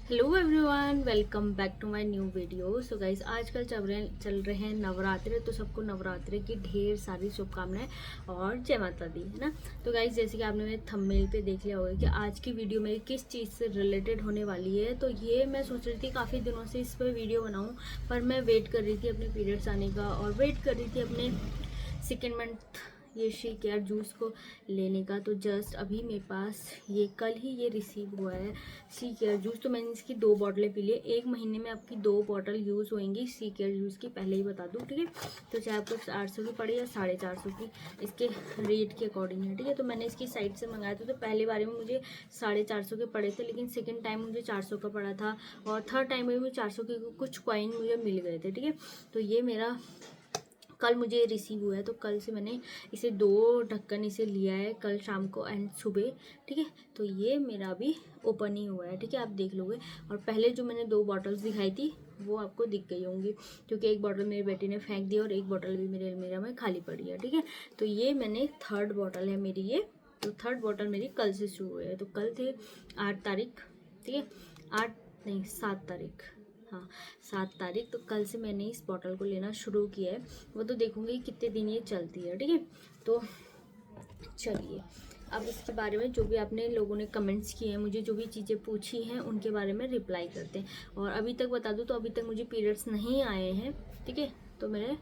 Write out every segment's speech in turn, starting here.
Hello everyone, welcome back to my new video. So guys, आजकल चल रहे हैं नवरात्रे। तो सबको नवरात्रे की ढेर सारी शुभकामनाएं और जय माता दी, है ना। तो गाइस, जैसे कि आपने मेरे थंबनेल पे देख लिया होगा कि आज की वीडियो मेरी किस चीज़ से रिलेटेड होने वाली है। तो ये मैं सोच रही थी काफ़ी दिनों से इस पर वीडियो बनाऊँ, पर मैं वेट कर रही थी अपने पीरियड्स आने का और वेट कर रही थी अपने सेकेंड मंथ ये शी केयर जूस को लेने का। तो जस्ट अभी मेरे पास ये कल ही ये रिसीव हुआ है शी केयर जूस। तो मैंने इसकी 2 बॉटलें पी ली। एक महीने में आपकी 2 बॉटल यूज़ होंगी शी केयर जूस की, पहले ही बता दूँ, ठीक है। तो चाहे आपको 400 की पड़े या 450 की, इसके रेट के अकॉर्डिंग है, ठीक है। तो मैंने इसकी साइट से मंगाया था। तो पहले बारे में मुझे 450 के पड़े थे, लेकिन सेकेंड टाइम मुझे 400 का पड़ा था और थर्ड टाइम में मुझे 400 के कुछ कॉइन मुझे मिल गए थे, ठीक है। तो ये मेरा कल मुझे रिसीव हुआ है। तो कल से मैंने इसे 2 ढक्कन इसे लिया है, कल शाम को एंड सुबह, ठीक है। तो ये मेरा अभी ओपन ही हुआ है, ठीक है, आप देख लोगे। और पहले जो मैंने 2 बॉटल्स दिखाई थी वो आपको दिख गई होंगी, क्योंकि एक बॉटल मेरी बेटी ने फेंक दी और एक बॉटल भी मेरे अलमीरा में खाली पड़ी है, ठीक है। तो ये मैंने थर्ड बॉटल है मेरी ये। तो थर्ड बॉटल मेरी कल से शुरू हुई है। तो कल थे 8 तारीख, ठीक है, 8 नहीं 7 तारीख, हाँ 7 तारीख। तो कल से मैंने इस बॉटल को लेना शुरू किया है। वो तो देखूंगी कितने दिन ये चलती है, ठीक है। तो चलिए, अब इसके बारे में जो भी आपने लोगों ने कमेंट्स किए हैं, मुझे जो भी चीज़ें पूछी हैं, उनके बारे में रिप्लाई करते हैं। और अभी तक बता दूँ तो अभी तक मुझे पीरियड्स नहीं आए हैं, ठीक है। तो मैंने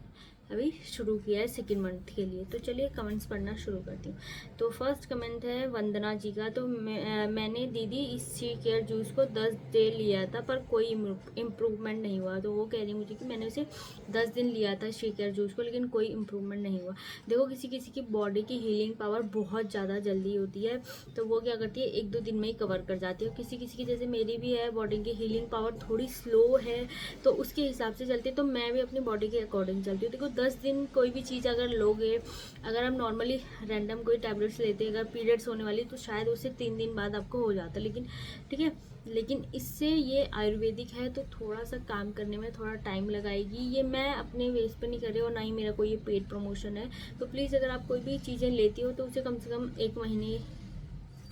अभी शुरू किया है सेकेंड मंथ के लिए। तो चलिए कमेंट्स पढ़ना शुरू करती हूँ। तो फर्स्ट कमेंट है वंदना जी का। तो मैंने दीदी इस शी केयर जूस को 10 दिन लिया था पर कोई इम्प्रूवमेंट नहीं हुआ। तो वो कह रही मुझे कि मैंने उसे 10 दिन लिया था शी केयर जूस को, लेकिन कोई इम्प्रूवमेंट नहीं हुआ। देखो, किसी किसी की बॉडी की हीलिंग पावर बहुत ज़्यादा जल्दी होती है, तो वो क्या करती है 1-2 दिन में ही कवर कर जाती है। किसी किसी की, जैसे मेरी भी है, बॉडी की हीलिंग पावर थोड़ी स्लो है, तो उसके हिसाब से चलती है। तो मैं भी अपनी बॉडी के अकॉर्डिंग चलती हूँ। देखो, 10 दिन कोई भी चीज़ अगर लोगे, अगर हम नॉर्मली रैंडम कोई टैबलेट्स लेते हैं, अगर पीरियड्स होने वाली, तो शायद उससे 3 दिन बाद आपको हो जाता है, लेकिन ठीक है। लेकिन इससे ये आयुर्वेदिक है, तो थोड़ा सा काम करने में थोड़ा टाइम लगाएगी। ये मैं अपने वेस पे नहीं कर रही और ना ही मेरा कोई ये पेड प्रमोशन है। तो प्लीज़, अगर आप कोई भी चीज़ें लेती हो तो उसे कम से कम 1 महीने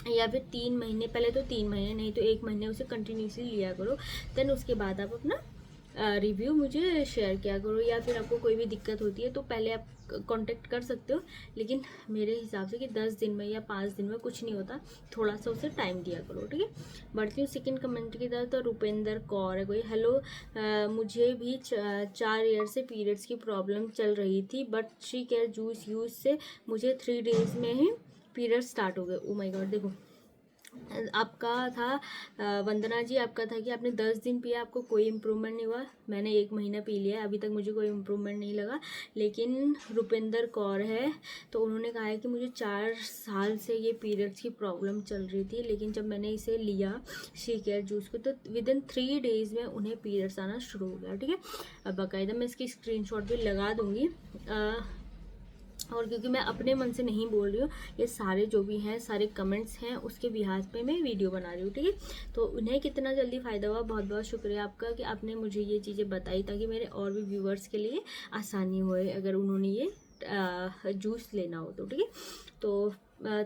या फिर 3 महीने, पहले तो 3 महीने नहीं तो 1 महीने उसे कंटिन्यूसली लिया करो। देन उसके बाद आप अपना रिव्यू मुझे शेयर किया करो। या फिर आपको कोई भी दिक्कत होती है तो पहले आप कांटेक्ट कर सकते हो, लेकिन मेरे हिसाब से कि 10 दिन में या 5 दिन में कुछ नहीं होता, थोड़ा सा उसे टाइम दिया करो, ठीक है। बढ़ती हूँ सेकंड कमेंट की तरफ। तो रुपेंद्र कौर है कोई। हेलो, मुझे भी 4 ईयर से पीरियड्स की प्रॉब्लम चल रही थी, but she care juice use से मुझे 3 डेज में ही पीरियड स्टार्ट हो गए। Oh my God. देखो, आपका था वंदना जी, आपका था कि आपने 10 दिन पिया, आपको कोई इम्प्रूवमेंट नहीं हुआ। मैंने 1 महीना पी लिया है, अभी तक मुझे कोई इम्प्रूवमेंट नहीं लगा। लेकिन रुपेंद्र कौर है, तो उन्होंने कहा है कि मुझे 4 साल से ये पीरियड्स की प्रॉब्लम चल रही थी, लेकिन जब मैंने इसे लिया शी केयर जूस को, तो विदिन 3 डेज़ में उन्हें पीरियड्स आना शुरू हो गया, ठीक है। अब बाकायदा मैं इसकी स्क्रीनशॉट भी लगा दूँगी। और क्योंकि मैं अपने मन से नहीं बोल रही हूँ, ये सारे जो भी हैं, सारे कमेंट्स हैं, उसके बिहाज पे मैं वीडियो बना रही हूँ, ठीक है। तो उन्हें कितना जल्दी फ़ायदा हुआ, बहुत बहुत शुक्रिया आपका कि आपने मुझे ये चीज़ें बताई, ताकि मेरे और भी व्यूवर्स के लिए आसानी होए अगर उन्होंने ये जूस लेना हो तो, ठीक है। तो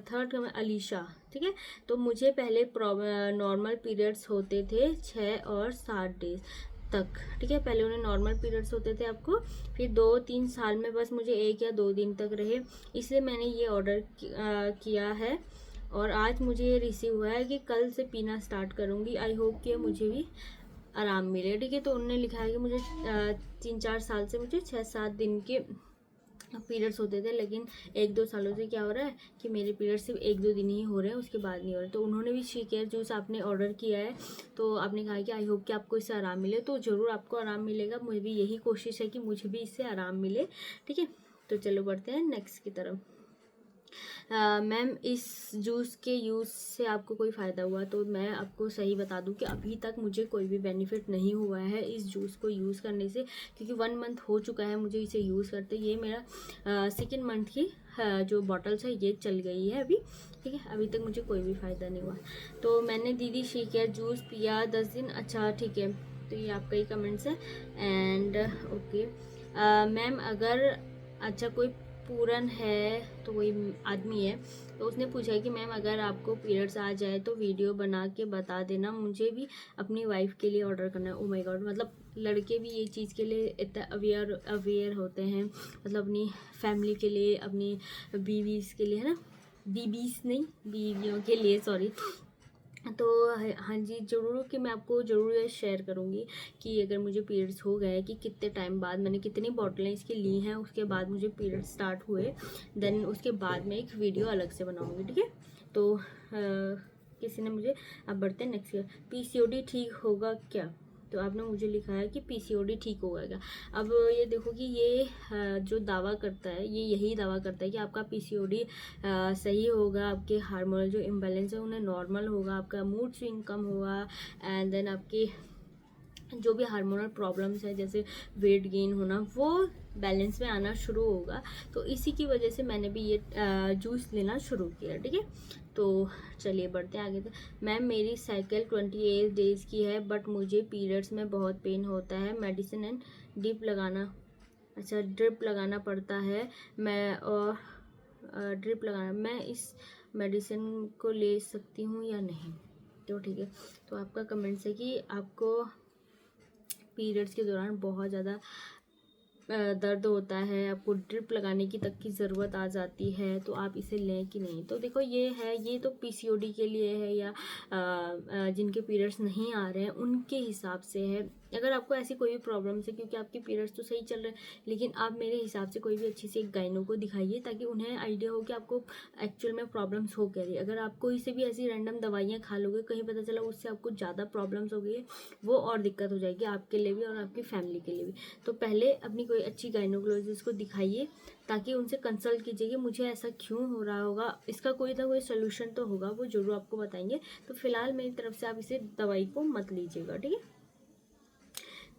थर्ड कमेंट अलीशा, ठीक है। तो मुझे पहले नॉर्मल पीरियड्स होते थे 6 और 7 डेज तक, ठीक है। पहले उन्हें नॉर्मल पीरियड्स होते थे आपको, फिर 2-3 साल में बस मुझे 1 या 2 दिन तक रहे, इसलिए मैंने ये ऑर्डर किया है और आज मुझे ये रिसीव हुआ है कि कल से पीना स्टार्ट करूँगी। आई होप कि मुझे भी आराम मिले, ठीक है। तो उन्होंने लिखा है कि मुझे 3-4 साल से मुझे 6-7 दिन के पीरियड्स होते थे, लेकिन 1-2 सालों से क्या हो रहा है कि मेरे पीरियड्स सिर्फ 1-2 दिन ही हो रहे हैं, उसके बाद नहीं हो रहे। तो उन्होंने भी शी केयर जूस आपने ऑर्डर किया है, तो आपने कहा कि आई होप कि आपको इससे आराम मिले। तो ज़रूर आपको आराम मिलेगा, मुझे भी यही कोशिश है कि मुझे भी इससे आराम मिले, ठीक है। तो चलो बढ़ते हैं नेक्स्ट की तरफ। मैम, इस जूस के यूज़ से आपको कोई फ़ायदा हुआ? तो मैं आपको सही बता दूं कि अभी तक मुझे कोई भी बेनिफिट नहीं हुआ है इस जूस को यूज़ करने से, क्योंकि 1 मंथ हो चुका है मुझे इसे यूज़ करते। ये मेरा सेकेंड मंथ की जो बॉटल्स है ये चल गई है अभी, ठीक है। अभी तक मुझे कोई भी फ़ायदा नहीं हुआ। तो मैंने दीदी शी केयर जूस पिया 10 दिन, अच्छा ठीक है। तो ये आपका ही कमेंट्स है एंड ओके। मैम, अगर अच्छा कोई पूरन है, तो कोई आदमी है, तो उसने पूछा कि मैम अगर आपको पीरियड्स आ जाए तो वीडियो बना के बता देना, मुझे भी अपनी वाइफ के लिए ऑर्डर करना है। ओ माय गॉड, मतलब लड़के भी ये चीज़ के लिए इतना अवेयर होते हैं, मतलब अपनी फैमिली के लिए, अपनी बीवीज़ के लिए, है ना, बीबीज़ नहीं, बीवियों के लिए, सॉरी। तो हाँ जी, ज़रूर कि मैं आपको ज़रूर ये शेयर करूँगी कि अगर मुझे पीरियड्स हो गए कि कितने टाइम बाद, मैंने कितनी बॉटलें इसकी ली हैं, उसके बाद मुझे पीरियड्स स्टार्ट हुए, देन उसके बाद मैं एक वीडियो अलग से बनाऊँगी, ठीक है। तो किसी ने मुझे, अब बढ़ते हैं नेक्स्ट ईयर, पीसीओडी ठीक होगा क्या? तो आपने मुझे लिखा है कि पीसीओडी ठीक होगा क्या। अब ये देखो कि ये जो दावा करता है, ये यही दावा करता है कि आपका पीसीओडी सही होगा, आपके हार्मोनल जो इम्बैलेंस है उन्हें नॉर्मल होगा, आपका मूड स्विंग कम होगा, एंड देन आपके जो भी हार्मोनल प्रॉब्लम्स है जैसे वेट गेन होना, वो बैलेंस में आना शुरू होगा। तो इसी की वजह से मैंने भी ये जूस लेना शुरू किया, ठीक है। तो चलिए बढ़ते हैं आगे। तो मैम मेरी साइकिल 28 डेज़ की है, बट मुझे पीरियड्स में बहुत पेन होता है, मेडिसिन एंड ड्रिप लगाना, अच्छा ड्रिप लगाना पड़ता है, मैं और ड्रिप लगाना, मैं इस मेडिसिन को ले सकती हूँ या नहीं? तो ठीक है, तो आपका कमेंट्स है कि आपको पीरियड्स के दौरान बहुत ज़्यादा दर्द होता है, आपको ड्रिप लगाने की तक की ज़रूरत आ जाती है, तो आप इसे लें कि नहीं। तो देखो ये है, ये तो पीसीओडी के लिए है, या जिनके पीरियड्स नहीं आ रहे हैं उनके हिसाब से है। अगर आपको ऐसी कोई भी प्रॉब्लम्स है, क्योंकि आपके पीरियड्स तो सही चल रहे हैं, लेकिन आप मेरे हिसाब से कोई भी अच्छी सी एक गाइनो को दिखाइए, ताकि उन्हें आइडिया हो कि आपको एक्चुअल में प्रॉब्लम्स हो क्या रही है। अगर आप कोई से भी ऐसी रैंडम दवाइयाँ खा लोगे, कहीं पता चला उससे आपको ज़्यादा प्रॉब्लम्स हो गई है, वो और दिक्कत हो जाएगी आपके लिए भी और आपकी फैमिली के लिए भी। तो पहले अपनी कोई अच्छी गाइनोकोलॉजिस्ट को दिखाइए, ताकि उनसे कंसल्ट कीजिए कि मुझे ऐसा क्यों हो रहा होगा, इसका कोई ना कोई सोल्यूशन तो होगा, वो जरूर आपको बताएंगे। तो फिलहाल मेरी तरफ से आप इसे दवाई को मत लीजिएगा, ठीक है।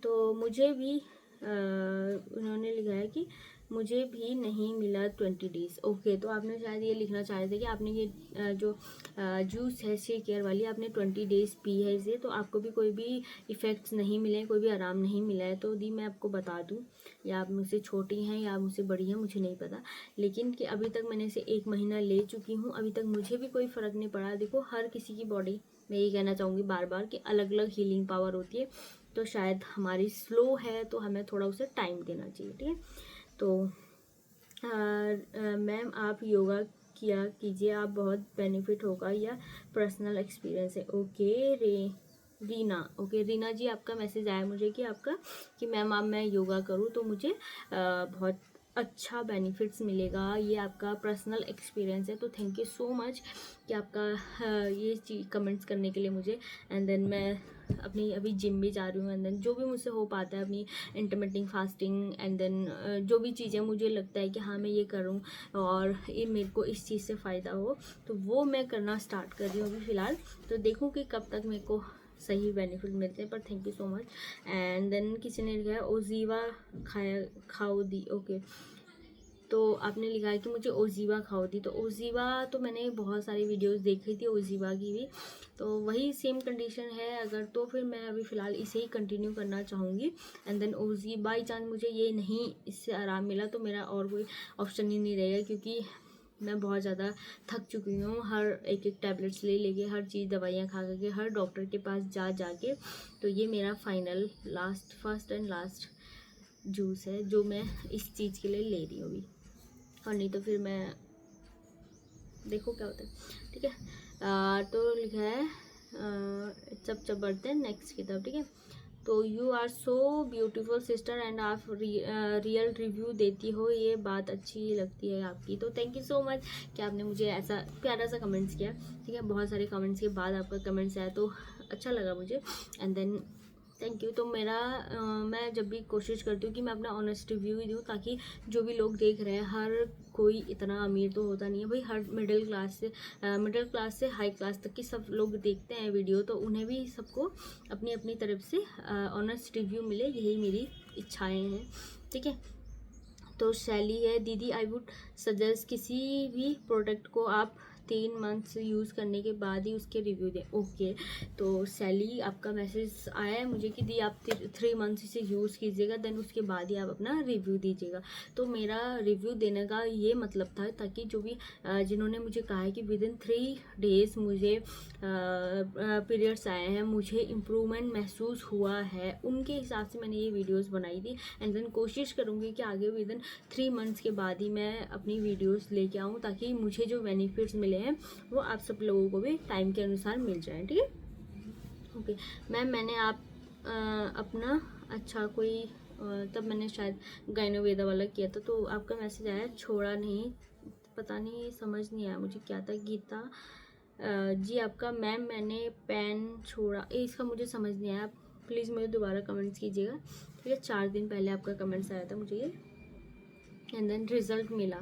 तो मुझे भी उन्होंने लिखा है कि मुझे भी नहीं मिला 20 डेज़। ओके, तो आपने शायद ये लिखना चाह रहे थे कि आपने ये जो जूस है शी केयर वाली, आपने 20 डेज़ पी है इसे, तो आपको भी कोई भी इफ़ेक्ट्स नहीं मिले, कोई भी आराम नहीं मिला है। तो दी मैं आपको बता दूं, या आप मुझसे छोटी हैं या आप मुझसे बड़ी हैं, मुझे नहीं पता, लेकिन कि अभी तक मैंने इसे 1 महीना ले चुकी हूँ, अभी तक मुझे भी कोई फ़र्क नहीं पड़ा। देखो हर किसी की बॉडी, मैं यही कहना चाहूँगी बार बार कि अलग अलग हीलिंग पावर होती है, तो शायद हमारी स्लो है, तो हमें थोड़ा उसे टाइम देना चाहिए, ठीक है। तो मैम आप योगा किया कीजिए, आप बहुत बेनिफिट होगा, या पर्सनल एक्सपीरियंस है। ओके रीना, ओके रीना जी, आपका मैसेज आया मुझे कि आपका कि मैम आप मैं योगा करूँ तो मुझे बहुत अच्छा बेनिफिट्स मिलेगा, ये आपका पर्सनल एक्सपीरियंस है। तो थैंक यू सो मच कि आपका ये चीज़ कमेंट्स करने के लिए मुझे। एंड देन मैं अपनी अभी जिम भी जा रही हूँ, एंड देन जो भी मुझसे हो पाता है, अपनी इंटरमिटेंट फास्टिंग, एंड देन जो भी चीज़ें मुझे लगता है कि हाँ मैं ये करूँ और ये मेरे को इस चीज़ से फ़ायदा हो, तो वो मैं करना स्टार्ट कर रही हूँ अभी फ़िलहाल। तो देखूँ कि कब तक मेरे को सही बेनिफिट मिलते हैं, पर thank you so much. And then किसी ने लिखा है ओजीवा खाओ दी। ओके, तो आपने लिखा है कि मुझे ओजीवा खाओ दी। तो ओजीवा तो मैंने बहुत सारी वीडियोस देखी थी ओजीवा की भी, तो वही सेम कंडीशन है अगर, तो फिर मैं अभी फ़िलहाल इसे ही कंटिन्यू करना चाहूँगी। एंड देन ओजी बाई चांस मुझे ये नहीं इससे आराम मिला, तो मेरा और कोई ऑप्शन ही नहीं रहेगा, क्योंकि मैं बहुत ज़्यादा थक चुकी हूँ, हर एक एक टैबलेट्स ले लेके, हर चीज़ दवाइयाँ खा करके, हर डॉक्टर के पास जा जाके। तो ये मेरा final first and last juice है जो मैं इस चीज़ के लिए ले रही हूँ अभी, और नहीं तो फिर मैं देखो क्या होता है, ठीक है। तो लिखा है सब बढ़ते हैं नेक्स्ट की तरफ, ठीक है। तो you are so beautiful sister and आप रियल रिव्यू देती हो, ये बात अच्छी लगती है आपकी। तो थैंक यू सो मच कि आपने मुझे ऐसा प्यारा सा कमेंट्स किया, ठीक है। बहुत सारे कमेंट्स के बाद आपका कमेंट्स आया तो अच्छा लगा मुझे, एंड देन थैंक यू। तो मेरा मैं जब भी कोशिश करती हूँ कि मैं अपना ऑनेस्ट रिव्यू ही दूँ, ताकि जो भी लोग देख रहे हैं, हर कोई इतना अमीर तो होता नहीं है भाई, हर मिडिल क्लास से हाई क्लास तक की सब लोग देखते हैं वीडियो, तो उन्हें भी सबको अपनी अपनी तरफ से ऑनेस्ट रिव्यू मिले, यही मेरी इच्छाएँ हैं, ठीक है। तो शैली है, दीदी आई वुड सजेस्ट किसी भी प्रोडक्ट को आप 3 मंथ्स यूज़ करने के बाद ही उसके रिव्यू दें। ओके, तो सैली आपका मैसेज आया है मुझे कि दी आप 3 मंथ्स इसे यूज़ कीजिएगा, देन उसके बाद ही आप अपना रिव्यू दीजिएगा। तो मेरा रिव्यू देने का ये मतलब था ताकि जो भी जिन्होंने मुझे कहा है कि विदिन 3 डेज़ मुझे पीरियड्स आए हैं, मुझे इम्प्रूवमेंट महसूस हुआ है, उनके हिसाब से मैंने ये वीडियोस बनाई थी। एंड देन कोशिश करूँगी कि आगे विदिन 3 मंथ्स के बाद ही मैं अपनी वीडियोस लेके आऊँ ताकि मुझे जो बेनिफिट्स मिले हैं वो आप सब लोगों को भी टाइम के अनुसार मिल जाए। ठीक है, ओके मैम, मैंने आप अपना अच्छा कोई तब मैंने शायद गायनोवेदा वाला किया था, तो आपका मैसेज आया छोड़ा नहीं, पता नहीं समझ नहीं आया मुझे क्या था। गीता जी आपका मैम मैंने पेन छोड़ा, इसका मुझे समझ नहीं आया, प्लीज़ मुझे दोबारा कमेंट्स कीजिएगा। ठीक है, 4 दिन पहले आपका कमेंट्स आया था मुझे ये। एंड देन रिज़ल्ट मिला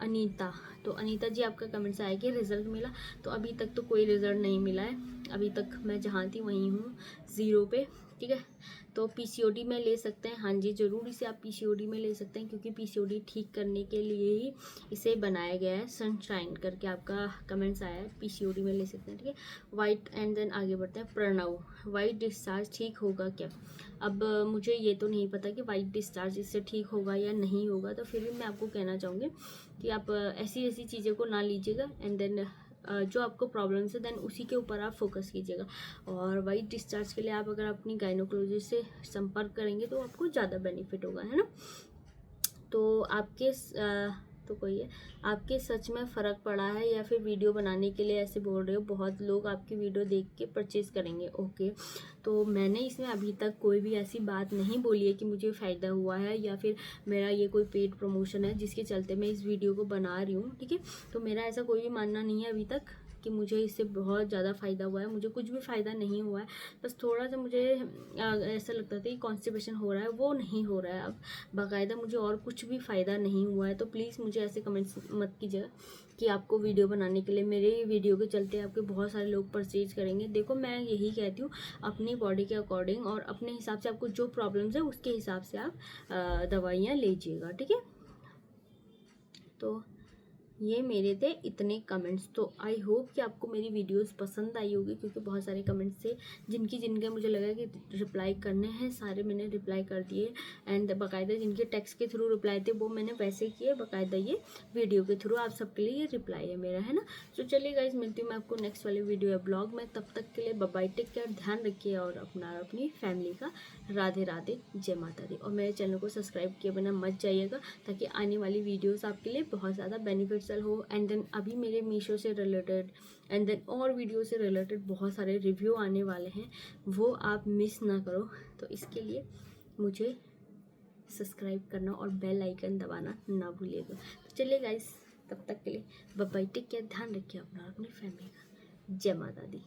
अनीता, तो अनीता जी आपका कमेंट्स आया कि रिज़ल्ट मिला, तो अभी तक तो कोई रिज़ल्ट नहीं मिला है, अभी तक मैं जहाँ थी वहीं हूँ 0 पे। ठीक है, तो पीसीओडी में ले सकते हैं, हाँ जी ज़रूर इसे आप पीसीओडी में ले सकते हैं क्योंकि पीसीओडी ठीक करने के लिए ही इसे बनाया गया है। सनशाइन करके आपका कमेंट्स आया है, पीसीओडी में ले सकते हैं। ठीक है, वाइट, एंड देन आगे बढ़ते हैं। प्रणव, वाइट डिस्चार्ज ठीक होगा क्या? अब मुझे ये तो नहीं पता कि वाइट डिस्चार्ज इससे ठीक होगा या नहीं होगा, तो फिर भी मैं आपको कहना चाहूँगी कि आप ऐसी ऐसी चीज़ों को ना लीजिएगा। एंड देन जो आपको प्रॉब्लम्स है देन उसी के ऊपर आप फोकस कीजिएगा। और वाइट डिस्चार्ज के लिए आप अगर अपनी गायनोकोलॉजिस्ट से संपर्क करेंगे तो आपको ज़्यादा बेनिफिट होगा, है ना। तो आपके तो कोई है आपके सच में फ़र्क पड़ा है या फिर वीडियो बनाने के लिए ऐसे बोल रहे हो? बहुत लोग आपकी वीडियो देख के परचेज करेंगे। ओके, तो मैंने इसमें अभी तक कोई भी ऐसी बात नहीं बोली है कि मुझे फ़ायदा हुआ है या फिर मेरा ये कोई पेड प्रमोशन है जिसके चलते मैं इस वीडियो को बना रही हूँ। ठीक है, तो मेरा ऐसा कोई भी मानना नहीं है अभी तक कि मुझे इससे बहुत ज़्यादा फ़ायदा हुआ है। मुझे कुछ भी फ़ायदा नहीं हुआ है, बस थोड़ा सा मुझे ऐसा लगता था कि कॉन्स्टिपेशन हो रहा है, वो नहीं हो रहा है अब बाकायदा, मुझे और कुछ भी फ़ायदा नहीं हुआ है। तो प्लीज़ मुझे ऐसे कमेंट्स मत कीजिएगा कि आपको वीडियो बनाने के लिए मेरे वीडियो के चलते आपके बहुत सारे लोग परचेज करेंगे। देखो मैं यही कहती हूँ, अपनी बॉडी के अकॉर्डिंग और अपने हिसाब से आपको जो प्रॉब्लम्स है उसके हिसाब से आप दवाइयाँ लीजिएगा। ठीक है, तो ये मेरे थे इतने कमेंट्स। तो आई होप कि आपको मेरी वीडियोस पसंद आई होगी क्योंकि बहुत सारे कमेंट्स थे जिनके मुझे लगा कि रिप्लाई करने हैं, सारे मैंने रिप्लाई कर दिए। एंड बाकायदा जिनके टेक्स्ट के थ्रू रिप्लाई थे वो मैंने वैसे किए, बाकायदा ये वीडियो के थ्रू आप सबके लिए ये रिप्लाई है मेरा, है ना। तो चलिए गाइज, मिलती हूँ मैं आपको नेक्स्ट वाले वीडियो या ब्लॉग में, तब तक के लिए बाय बाय, टेक केयर, ध्यान रखिए और अपनी फैमिली का राधे राधे, जय माता दी। और मेरे चैनल को सब्सक्राइब किए बिना मत जाइएगा ताकि आने वाली वीडियोस आपके लिए बहुत ज़्यादा बेनिफिशियल हो। एंड देन अभी मेरे मीशो से रिलेटेड एंड देन और वीडियो से रिलेटेड बहुत सारे रिव्यू आने वाले हैं, वो आप मिस ना करो। तो इसके लिए मुझे सब्सक्राइब करना और बेल आइकन दबाना ना भूलिएगा। तो चलिए गाइस, तब तक के लिए बाय बाय, टेक केयर, ध्यान रखिए अपना और अपनी फैमिली का, जय माता दी।